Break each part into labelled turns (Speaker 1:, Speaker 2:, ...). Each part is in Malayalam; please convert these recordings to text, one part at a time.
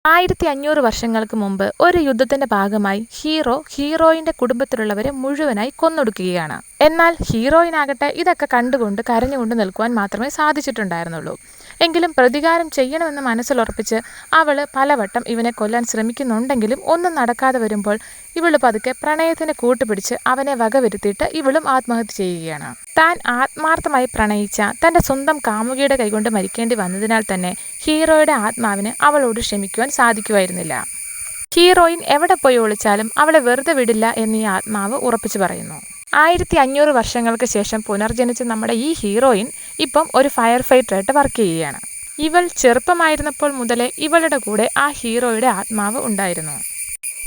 Speaker 1: 1500 വർഷങ്ങൾക്ക് മുമ്പ് ഒരു യുദ്ധത്തിന്റെ ഭാഗമായി ഹീറോയിന്റെ കുടുംബത്തിലുള്ളവരെ മുഴുവനായി കൊന്നൊടുക്കുകയാണ്. എന്നാൽ ഹീറോയിനാകട്ടെ ഇതൊക്കെ കണ്ടുകൊണ്ട് കരഞ്ഞുകൊണ്ട് നിൽക്കുവാൻ മാത്രമേ സാധിച്ചിട്ടുണ്ടായിരുന്നുള്ളൂ. എങ്കിലും പ്രതികാരം ചെയ്യണമെന്ന് മനസ്സിലുറപ്പിച്ച് അവൾ പലവട്ടം ഇവനെ കൊല്ലാൻ ശ്രമിക്കുന്നുണ്ടെങ്കിലും ഒന്നും നടക്കാതെ വരുമ്പോൾ ഇവള് പതുക്കെ പ്രണയത്തിന് കൂട്ടുപിടിച്ച് അവനെ വകവരുത്തിയിട്ട് ഇവളും ആത്മഹത്യ ചെയ്യുകയാണ്. താൻ ആത്മാർത്ഥമായി പ്രണയിച്ച തന്റെ സ്വന്തം കാമുകിയുടെ കൈകൊണ്ട് മരിക്കേണ്ടി വന്നതിനാൽ തന്നെ ഹീറോയുടെ ആത്മാവിന് അവളോട് ക്ഷമിക്കുവാൻ സാധിക്കുമായിരുന്നില്ല. ഹീറോയിൻ എവിടെ പോയി ഒളിച്ചാലും അവളെ വെറുതെ വിടില്ല എന്ന് ഈ ആത്മാവ് ഉറപ്പിച്ചു പറയുന്നു. 1500 വർഷങ്ങൾക്ക് ശേഷം പുനർജനിച്ച നമ്മുടെ ഈ ഹീറോയിൻ ഇപ്പം ഒരു ഫയർ ഫൈറ്ററായിട്ട് വർക്ക് ചെയ്യുകയാണ്. ഇവൾ ചെറുപ്പമായിരുന്നപ്പോൾ മുതലേ ഇവളുടെ കൂടെ ആ ഹീറോയുടെ ആത്മാവ് ഉണ്ടായിരുന്നു.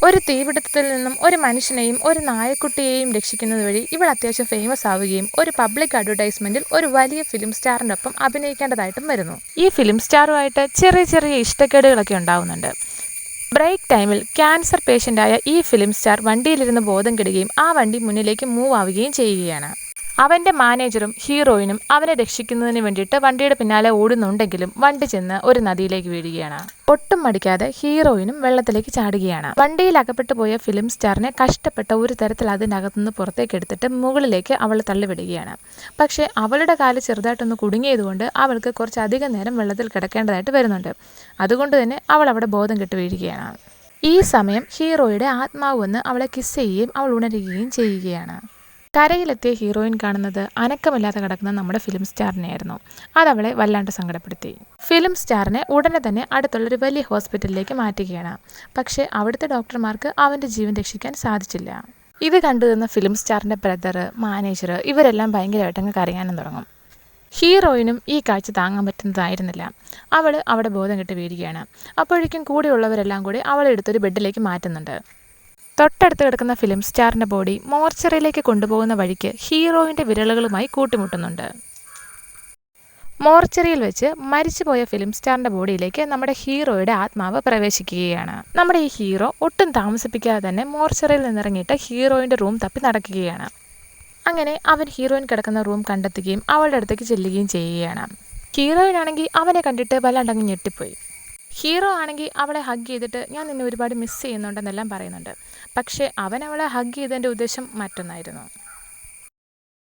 Speaker 1: ഒരു തീപിടുത്തത്തിൽ നിന്നും ഒരു മനുഷ്യനെയും ഒരു നായക്കുട്ടിയെയും രക്ഷിക്കുന്നത് വഴി ഇവൾ അത്യാവശ്യം ഫേമസ് ആവുകയും ഒരു പബ്ലിക് അഡ്വർടൈസ്മെന്റിൽ ഒരു വലിയ ഫിലിം സ്റ്റാറിൻ്റെ ഒപ്പം അഭിനയിക്കേണ്ടതായിട്ടും വരുന്നു. ഈ ഫിലിം സ്റ്റാറുമായിട്ട് ചെറിയ ചെറിയ ഇഷ്ടക്കേടുകളൊക്കെ ഉണ്ടാവുന്നുണ്ട്. ബ്രേക്ക് ടൈമിൽ ക്യാൻസർ പേഷ്യൻ്റായ ഈ ഫിലിം സ്റ്റാർ വണ്ടിയിലിരുന്ന് ബോധം കെടുകയും ആ വണ്ടി മുന്നിലേക്ക് മൂവ് ആവുകയും ചെയ്യുകയാണ്. അവൻ്റെ മാനേജറും ഹീറോയിനും അവനെ രക്ഷിക്കുന്നതിന് വേണ്ടിയിട്ട് വണ്ടിയുടെ പിന്നാലെ ഓടുന്നുണ്ടെങ്കിലും വണ്ടി ചെന്ന് ഒരു നദിയിലേക്ക് വീഴുകയാണ്. ഒട്ടും മടിക്കാതെ ഹീറോയിനും വെള്ളത്തിലേക്ക് ചാടുകയാണ്. വണ്ടിയിൽ അകപ്പെട്ടു പോയ ഫിലിം സ്റ്റാറിനെ കഷ്ടപ്പെട്ട ഒരു തരത്തിൽ അതിനകത്തുനിന്ന് പുറത്തേക്ക് എടുത്തിട്ട് മുകളിലേക്ക് അവൾ തള്ളിവിടുകയാണ്. പക്ഷേ അവളുടെ കാല് ചെറുതായിട്ടൊന്ന് കുടുങ്ങിയതുകൊണ്ട് അവൾക്ക് കുറച്ചധികം നേരം വെള്ളത്തിൽ കിടക്കേണ്ടതായിട്ട് വരുന്നുണ്ട്. അതുകൊണ്ട് തന്നെ അവൾ അവിടെ ബോധം കെട്ട് വീഴുകയാണ്. ഈ സമയം ഹീറോയുടെ ആത്മാവ് വന്ന് അവളെ കിസ് ചെയ്യുകയും അവൾ ഉണരുകയും ചെയ്യുകയാണ്. കരയിലെത്തിയ ഹീറോയിൻ കാണുന്നത് അനക്കമില്ലാതെ കിടക്കുന്ന നമ്മുടെ ഫിലിം സ്റ്റാറിനെയായിരുന്നു. അതവളെ വല്ലാണ്ട് സങ്കടപ്പെടുത്തി. ഫിലിം സ്റ്റാറിനെ ഉടനെ തന്നെ അടുത്തുള്ളൊരു വലിയ ഹോസ്പിറ്റലിലേക്ക് മാറ്റുകയാണ്. പക്ഷേ അവിടുത്തെ ഡോക്ടർമാർക്ക് അവൻ്റെ ജീവൻ രക്ഷിക്കാൻ സാധിച്ചില്ല. ഇത് കണ്ടുനിന്ന ഫിലിം സ്റ്റാറിൻ്റെ ബ്രദർ, മാനേജർ ഇവരെല്ലാം ഭയങ്കരമായിട്ടങ്ങ് കരയാനും തുടങ്ങും. ഹീറോയിനും ഈ കാഴ്ച താങ്ങാൻ പറ്റുന്നതായിരുന്നില്ല. അവൾ അവിടെ ബോധം കെട്ട് വീഴുകയാണ്. അപ്പോഴേക്കും കൂടെയുള്ളവരെല്ലാം കൂടി അവളെ എടുത്തൊരു ബെഡിലേക്ക് മാറ്റുന്നുണ്ട്. തൊട്ടടുത്ത് കിടക്കുന്ന ഫിലിം സ്റ്റാറിൻ്റെ ബോഡി മോർച്ചറിയിലേക്ക് കൊണ്ടുപോകുന്ന വഴിക്ക് ഹീറോയിൻ്റെ വിരലുകളുമായി കൂട്ടിമുട്ടുന്നുണ്ട്. മോർച്ചറിയിൽ വെച്ച് മരിച്ചുപോയ ഫിലിം സ്റ്റാറിൻ്റെ ബോഡിയിലേക്ക് നമ്മുടെ ഹീറോയുടെ ആത്മാവ് പ്രവേശിക്കുകയാണ്. നമ്മുടെ ഈ ഹീറോ ഒട്ടും താമസിപ്പിക്കാതെ തന്നെ മോർച്ചറിയിൽ നിന്നിറങ്ങിയിട്ട് ഹീറോയിൻ്റെ റൂം തപ്പി നടക്കുകയാണ്. അങ്ങനെ അവൻ ഹീറോയിൻ കിടക്കുന്ന റൂം കണ്ടെത്തുകയും അവളുടെ അടുത്തേക്ക് ചെല്ലുകയും ചെയ്യുകയാണ്. ഹീറോയിനാണെങ്കിൽ അവനെ കണ്ടിട്ട് വല്ലാണ്ടങ്ങ് ഞെട്ടിപ്പോയി. ഹീറോ ആണെങ്കിൽ അവളെ ഹഗ് ചെയ്തിട്ട് ഞാൻ നിന്നെ ഒരുപാട് മിസ് ചെയ്യുന്നുണ്ടെന്നെല്ലാം പറയുന്നുണ്ട്. പക്ഷേ അവൻ അവളെ ഹഗ് ചെയ്തതിൻ്റെ ഉദ്ദേശം മറ്റൊന്നായിരുന്നു.